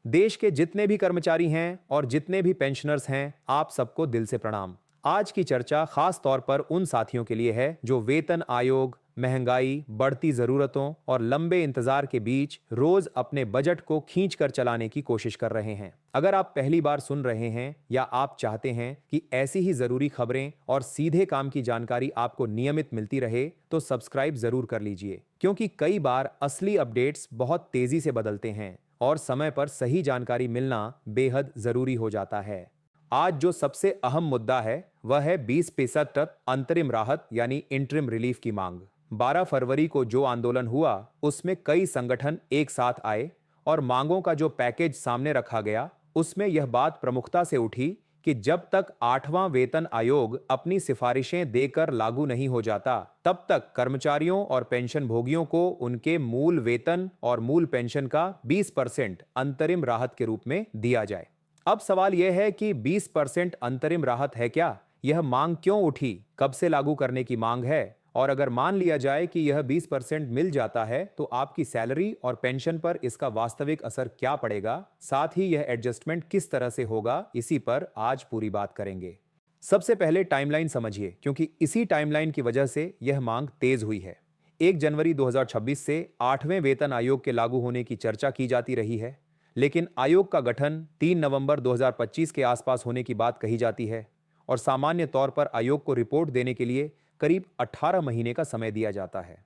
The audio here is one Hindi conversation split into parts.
देश के जितने भी कर्मचारी हैं और जितने भी पेंशनर्स हैं, आप सबको दिल से प्रणाम। आज की चर्चा खास तौर पर उन साथियों के लिए है जो वेतन आयोग, महंगाई, बढ़ती जरूरतों और लंबे इंतजार के बीच रोज अपने बजट को खींचकर चलाने की कोशिश कर रहे हैं। अगर आप पहली बार सुन रहे हैं या आप चाहते हैं कि ऐसी ही जरूरी खबरें और सीधे काम की जानकारी आपको नियमित मिलती रहे, तो सब्सक्राइब जरूर कर लीजिए, क्योंकि कई बार असली अपडेट्स बहुत तेजी से बदलते हैं और समय पर सही जानकारी मिलना बेहद जरूरी हो जाता है। आज जो सबसे अहम मुद्दा है वह है 20% तक अंतरिम राहत यानी इंटरिम रिलीफ की मांग। 12 फरवरी को जो आंदोलन हुआ उसमें कई संगठन एक साथ आए और मांगों का जो पैकेज सामने रखा गया उसमें यह बात प्रमुखता से उठी कि जब तक 8वां वेतन आयोग अपनी सिफारिशें देकर लागू नहीं हो जाता, तब तक कर्मचारियों और पेंशन भोगियों को उनके मूल वेतन और मूल पेंशन का 20% अंतरिम राहत के रूप में दिया जाए। अब सवाल यह है कि 20% अंतरिम राहत है क्या? यह मांग क्यों उठी? कब से लागू करने की मांग है? और अगर मान लिया जाए कि यह 20% मिल जाता है, तो आपकी सैलरी और पेंशन पर इसका वास्तविक असर क्या पड़ेगा? साथ ही यह एडजस्टमेंट किस तरह से होगा, इसी पर आज पूरी बात करेंगे। सबसे पहले टाइमलाइन समझिए, क्योंकि इसी टाइमलाइन की वजह से यह मांग तेज हुई है। 1 जनवरी 2026 से 8वें वेतन आयोग के लागू होने की चर्चा की जाती रही है, लेकिन आयोग का गठन 3 नवंबर 2025 के आसपास होने की बात कही जाती है और सामान्य तौर पर आयोग को रिपोर्ट देने के लिए करीब 18 महीने का समय दिया जाता है।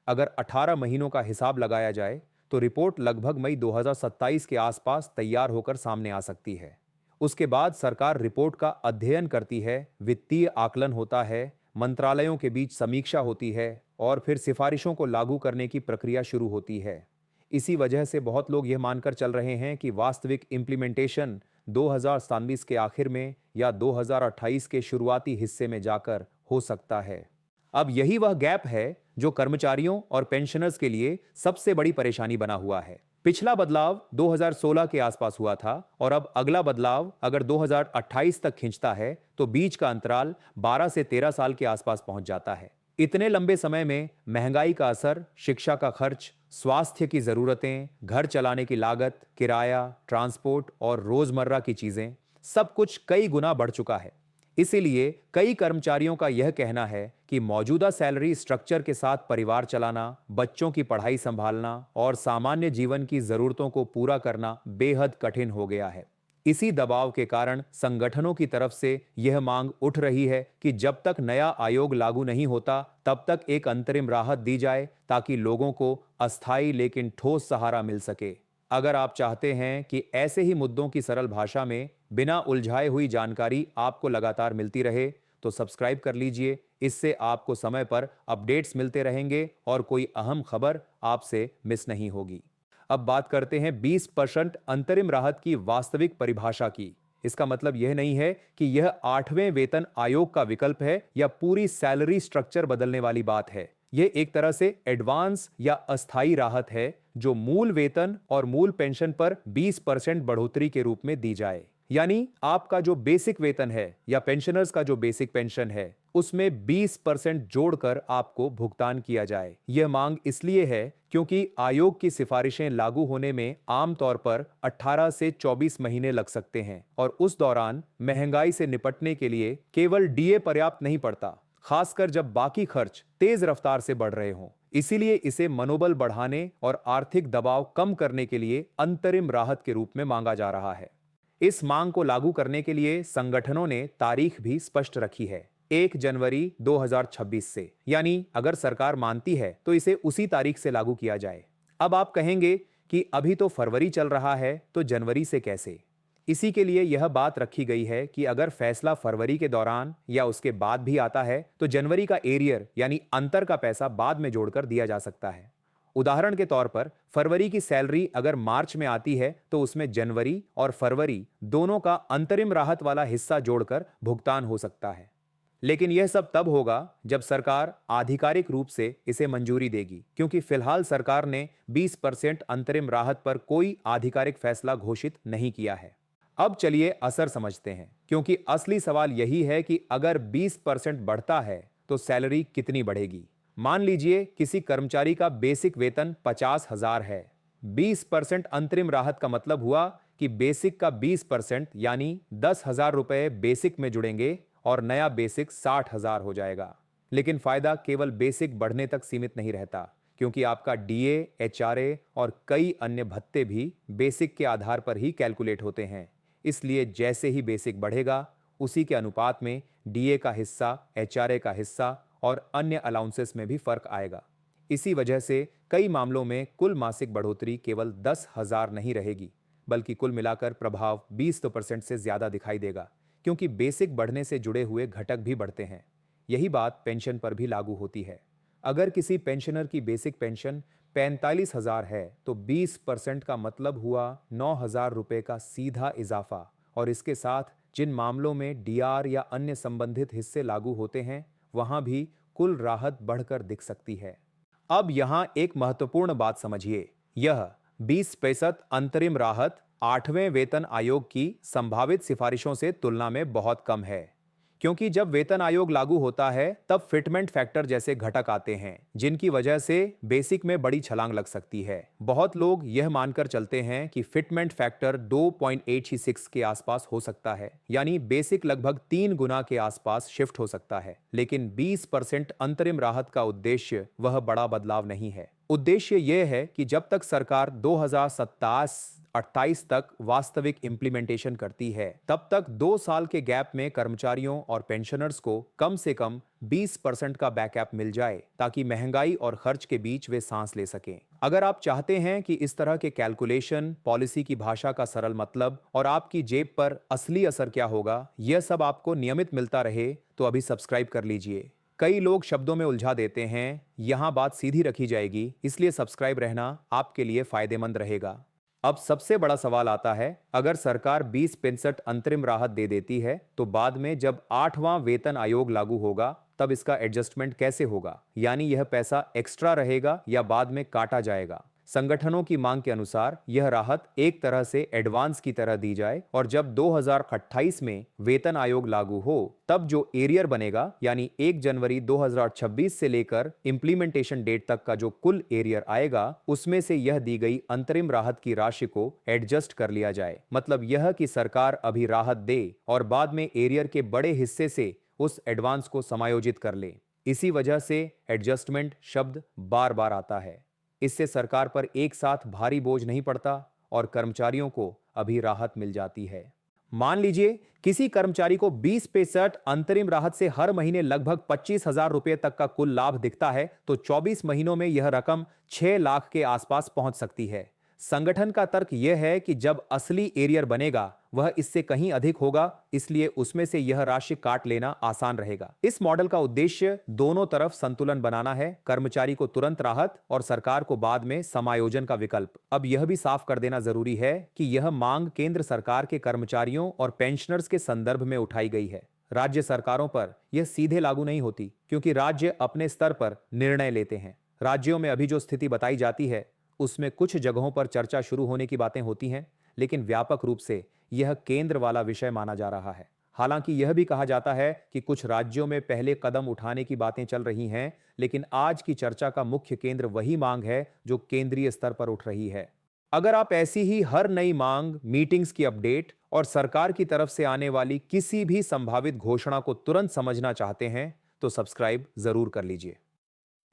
अगर 18 महीनों का हिसाब लगाया जाए तो रिपोर्ट लगभग मई 2027 के आसपास तैयार होकर सामने आ सकती है। उसके बाद सरकार रिपोर्ट का अध्ययन करती है, वित्तीय आकलन होता है, मंत्रालयों के बीच समीक्षा होती है और फिर सिफारिशों को लागू करने की प्रक्रिया शुरू होती है। इसी वजह से बहुत लोग यह मानकर चल रहे हैं कि वास्तविक इंप्लीमेंटेशन 2027 के आखिर में या 2028 के शुरुआती हिस्से में जाकर हो सकता है। अब यही वह गैप है जो कर्मचारियों और पेंशनर्स के लिए सबसे बड़ी परेशानी बना हुआ है। पिछला बदलाव 2016 के आसपास हुआ था और अब अगला बदलाव अगर 2028 तक खिंचता है तो बीच का अंतराल 12 से 13 साल के आसपास पहुंच जाता है। इतने लंबे समय में महंगाई का असर, शिक्षा का खर्च, स्वास्थ्य की जरूरतें, घर चलाने की लागत, किराया, ट्रांसपोर्ट और रोजमर्रा की चीजें, सब कुछ कई गुना बढ़ चुका है। इसीलिए कई कर्मचारियों का यह कहना है कि मौजूदा सैलरी स्ट्रक्चर के साथ परिवार चलाना, बच्चों की पढ़ाई संभालना और सामान्य जीवन की जरूरतों को पूरा करना बेहद कठिन हो गया है। इसी दबाव के कारण संगठनों की तरफ से यह मांग उठ रही है कि जब तक नया आयोग लागू नहीं होता, तब तक एक अंतरिम राहत दी जाए ताकि लोगों को अस्थायी लेकिन ठोस सहारा मिल सके। अगर आप चाहते हैं कि ऐसे ही मुद्दों की सरल भाषा में बिना उलझाए हुई जानकारी आपको लगातार मिलती रहे, तो सब्सक्राइब कर लीजिए। इससे आपको समय पर अपडेट्स मिलते रहेंगे और कोई अहम खबर आपसे मिस नहीं होगी। अब बात करते हैं 20% अंतरिम राहत की वास्तविक परिभाषा की। इसका मतलब यह नहीं है कि यह 8वें वेतन आयोग का विकल्प है या पूरी सैलरी स्ट्रक्चर बदलने वाली बात है। यह एक तरह से एडवांस या अस्थायी राहत है जो मूल वेतन और मूल पेंशन पर 20% बढ़ोतरी के रूप में दी जाए। यानी आपका जो बेसिक वेतन है या पेंशनर्स का जो बेसिक पेंशन है, उसमें 20% जोड़कर आपको भुगतान किया जाए। यह मांग इसलिए है क्योंकि आयोग की सिफारिशें लागू होने में आमतौर पर 18 से 24 महीने लग सकते हैं और उस दौरान महंगाई से निपटने के लिए केवल डीए पर्याप्त नहीं पड़ता, खासकर जब बाकी खर्च तेज रफ्तार से बढ़ रहे हों। इसीलिए इसे मनोबल बढ़ाने और आर्थिक दबाव कम करने के लिए अंतरिम राहत के रूप में मांगा जा रहा है। इस मांग को लागू करने के लिए संगठनों ने तारीख भी स्पष्ट रखी है, 1 जनवरी 2026 से। यानी अगर सरकार मानती है तो इसे उसी तारीख से लागू किया जाए। अब आप कहेंगे कि अभी तो फरवरी चल रहा है, तो जनवरी से कैसे? इसी के लिए यह बात रखी गई है कि अगर फैसला फरवरी के दौरान या उसके बाद भी आता है तो जनवरी का एरियर यानी अंतर का पैसा बाद में जोड़कर दिया जा सकता है। उदाहरण के तौर पर फरवरी की सैलरी अगर मार्च में आती है तो उसमें जनवरी और फरवरी दोनों का अंतरिम राहत वाला हिस्सा जोड़कर भुगतान हो सकता है। लेकिन यह सब तब होगा जब सरकार आधिकारिक रूप से इसे मंजूरी देगी, क्योंकि फिलहाल सरकार ने 20% अंतरिम राहत पर कोई आधिकारिक फैसला घोषित नहीं किया है। अब चलिए असर समझते हैं, क्योंकि असली सवाल यही है कि अगर 20% बढ़ता है तो सैलरी कितनी बढ़ेगी। मान लीजिए किसी कर्मचारी का बेसिक वेतन 50,000 है। 20% अंतरिम राहत का मतलब हुआ कि बेसिक का 20% यानी 10,000 रुपए बेसिक में जुड़ेंगे और नया बेसिक 60,000 हो जाएगा। लेकिन फायदा केवल बेसिक बढ़ने तक सीमित नहीं रहता, क्योंकि आपका डीए, एचआरए और कई अन्य भत्ते भी बेसिक के आधार पर ही कैलकुलेट होते हैं। इसलिए जैसे ही बेसिक बढ़ेगा, उसी के अनुपात में डीए का हिस्सा, एचआरए का हिस्सा और अन्य अलाउंसेस में भी फर्क आएगा। इसी वजह से कई मामलों में कुल मासिक बढ़ोतरी केवल 10,000 नहीं रहेगी, बल्कि कुल मिलाकर प्रभाव 20% से ज्यादा दिखाई देगा, क्योंकि बेसिक बढ़ने से जुड़े हुए घटक भी बढ़ते हैं। यही बात पेंशन पर भी लागू होती है। अगर किसी पेंशनर की बेसिक पेंशन 45,000 है तो 20% का मतलब हुआ 9,000 रुपए का सीधा इजाफा, और इसके साथ जिन मामलों में डीआर या अन्य संबंधित हिस्से लागू होते हैं, वहां भी कुल राहत बढ़कर दिख सकती है। अब यहां एक महत्वपूर्ण बात समझिए, यह 20% अंतरिम राहत 8वें वेतन आयोग की संभावित सिफारिशों से तुलना में बहुत कम है, क्योंकि जब वेतन आयोग लागू होता है तब फिटमेंट फैक्टर जैसे घटक आते हैं, जिनकी वजह से बेसिक में बड़ी छलांग लग सकती है। बहुत लोग यह मानकर चलते हैं कि फिटमेंट फैक्टर 2.86 के आसपास हो सकता है, यानी बेसिक लगभग 3 गुना के आसपास शिफ्ट हो सकता है। लेकिन 20% अंतरिम राहत का उद्देश्य वह बड़ा बदलाव नहीं है। उद्देश्य यह है कि जब तक सरकार 2027-28 तक वास्तविक इंप्लीमेंटेशन करती है, तब तक 2 साल के गैप में कर्मचारियों और पेंशनर्स को कम से कम 20% का बैकअप मिल जाए, ताकि महंगाई और खर्च के बीच वे सांस ले सकें। अगर आप चाहते हैं कि इस तरह के कैलकुलेशन, पॉलिसी की भाषा का सरल मतलब और आपकी जेब पर असली असर क्या होगा, यह सब आपको नियमित मिलता रहे, तो अभी सब्सक्राइब कर लीजिए। कई लोग शब्दों में उलझा देते हैं, यहां बात सीधी रखी जाएगी, इसलिए सब्सक्राइब रहना आपके लिए फायदेमंद रहेगा। अब सबसे बड़ा सवाल आता है, अगर सरकार 20% अंतरिम राहत दे देती है, तो बाद में जब 8वां वेतन आयोग लागू होगा, तब इसका एडजस्टमेंट कैसे होगा? यानी यह पैसा एक्स्ट्रा रहेगा या बाद में काटा जाएगा? संगठनों की मांग के अनुसार यह राहत एक तरह से एडवांस की तरह दी जाए, और जब 2028 में वेतन आयोग लागू हो, तब जो एरियर बनेगा, यानी 1 जनवरी 2026 से लेकर इंप्लीमेंटेशन डेट तक का जो कुल एरियर आएगा, उसमें से यह दी गई अंतरिम राहत की राशि को एडजस्ट कर लिया जाए। मतलब यह कि सरकार अभी राहत दे और बाद में एरियर के बड़े हिस्से से उस एडवांस को समायोजित कर ले। इसी वजह से एडजस्टमेंट शब्द बार बार आता है। इससे सरकार पर एक साथ भारी बोझ नहीं पड़ता और कर्मचारियों को अभी राहत मिल जाती है। मान लीजिए किसी कर्मचारी को 20% अंतरिम राहत से हर महीने लगभग 25,000 रुपए तक का कुल लाभ दिखता है, तो 24 महीनों में यह रकम 6 लाख के आसपास पहुंच सकती है। संगठन का तर्क यह है कि जब असली एरियर बनेगा, वह इससे कहीं अधिक होगा, इसलिए उसमें से यह राशि काट लेना आसान रहेगा। इस मॉडल का उद्देश्य दोनों तरफ संतुलन बनाना है, कर्मचारी को तुरंत राहत और सरकार को बाद में समायोजन का विकल्प। अब यह भी साफ कर देना जरूरी है कि यह मांग केंद्र सरकार के कर्मचारियों और पेंशनर्स के संदर्भ में उठाई गई है। राज्य सरकारों पर यह सीधे लागू नहीं होती, क्योंकि राज्य अपने स्तर पर निर्णय लेते हैं। राज्यों में अभी जो स्थिति बताई जाती है, उसमें कुछ जगहों पर चर्चा शुरू होने की बातें होती हैं, लेकिन व्यापक रूप से यह केंद्र वाला विषय माना जा रहा है। हालांकि यह भी कहा जाता है कि कुछ राज्यों में पहले कदम उठाने की बातें चल रही हैं, लेकिन आज की चर्चा का मुख्य केंद्र वही मांग है जो केंद्रीय स्तर पर उठ रही है। अगर आप ऐसी ही हर नई मांग, मीटिंग्स की अपडेट और सरकार की तरफ से आने वाली किसी भी संभावित घोषणा को तुरंत समझना चाहते हैं, तो सब्सक्राइब जरूर कर लीजिए,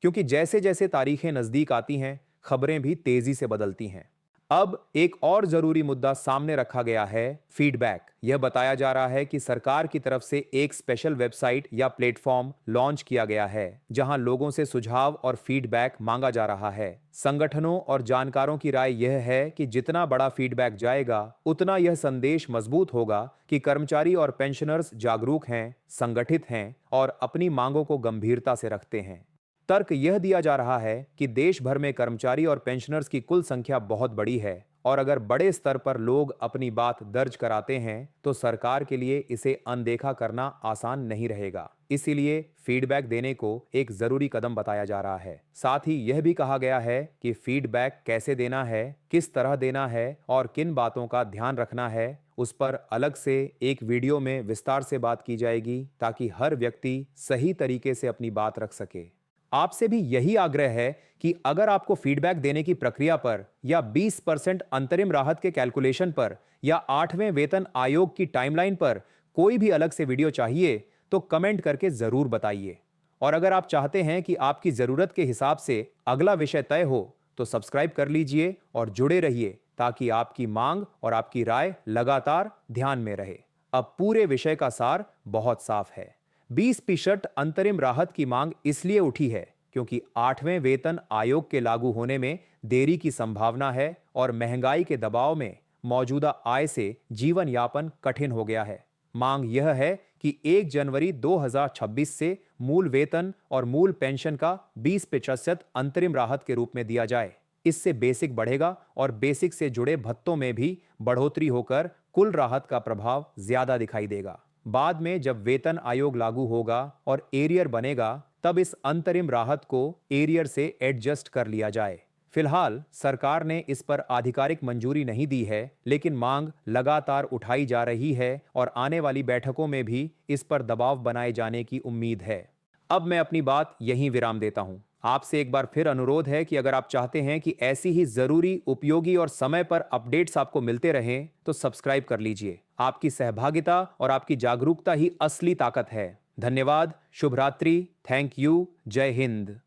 क्योंकि जैसे जैसे तारीखें नजदीक आती हैं, खबरें भी तेजी से बदलती हैं। अब एक और जरूरी मुद्दा सामने रखा गया है, फीडबैक। यह बताया जा रहा है कि सरकार की तरफ से एक स्पेशल वेबसाइट या प्लेटफॉर्म लॉन्च किया गया है, जहां लोगों से सुझाव और फीडबैक मांगा जा रहा है। संगठनों और जानकारों की राय यह है कि जितना बड़ा फीडबैक जाएगा, उतना यह संदेश मजबूत होगा कि कर्मचारी और पेंशनर्स जागरूक हैं, संगठित हैं और अपनी मांगों को गंभीरता से रखते हैं। तर्क यह दिया जा रहा है कि देश भर में कर्मचारी और पेंशनर्स की कुल संख्या बहुत बड़ी है, और अगर बड़े स्तर पर लोग अपनी बात दर्ज कराते हैं, तो सरकार के लिए इसे अनदेखा करना आसान नहीं रहेगा। इसीलिए फीडबैक देने को एक जरूरी कदम बताया जा रहा है। साथ ही यह भी कहा गया है कि फीडबैक कैसे देना है, किस तरह देना है और किन बातों का ध्यान रखना है, उस पर अलग से एक वीडियो में विस्तार से बात की जाएगी, ताकि हर व्यक्ति सही तरीके से अपनी बात रख सके। आपसे भी यही आग्रह है कि अगर आपको फीडबैक देने की प्रक्रिया पर या 20% अंतरिम राहत के कैलकुलेशन पर या 8वें वेतन आयोग की टाइमलाइन पर कोई भी अलग से वीडियो चाहिए तो कमेंट करके जरूर बताइए। और अगर आप चाहते हैं कि आपकी जरूरत के हिसाब से अगला विषय तय हो तो सब्सक्राइब कर लीजिए और जुड़े रहिए ताकि आपकी मांग और आपकी राय लगातार ध्यान में रहे। अब पूरे विषय का सार बहुत साफ है। 20% अंतरिम राहत की मांग इसलिए उठी है क्योंकि 8वें वेतन आयोग के लागू होने में देरी की संभावना है और महंगाई के दबाव में मौजूदा आय से जीवन यापन कठिन हो गया है। मांग यह है कि 1 जनवरी 2026 से मूल वेतन और मूल पेंशन का 20% अंतरिम राहत के रूप में दिया जाए। इससे बेसिक बढ़ेगा और बेसिक से जुड़े भत्तों में भी बढ़ोतरी होकर कुल राहत का प्रभाव ज्यादा दिखाई देगा। बाद में जब वेतन आयोग लागू होगा और एरियर बनेगा तब इस अंतरिम राहत को एरियर से एडजस्ट कर लिया जाए। फिलहाल सरकार ने इस पर आधिकारिक मंजूरी नहीं दी है, लेकिन मांग लगातार उठाई जा रही है और आने वाली बैठकों में भी इस पर दबाव बनाए जाने की उम्मीद है। अब मैं अपनी बात यहीं विराम देता हूं। आपसे एक बार फिर अनुरोध है कि अगर आप चाहते हैं कि ऐसी ही जरूरी, उपयोगी और समय पर अपडेट्स आपको मिलते रहें तो सब्सक्राइब कर लीजिए। आपकी सहभागिता और आपकी जागरूकता ही असली ताकत है। धन्यवाद, शुभ रात्रि, थैंक यू, जय हिंद।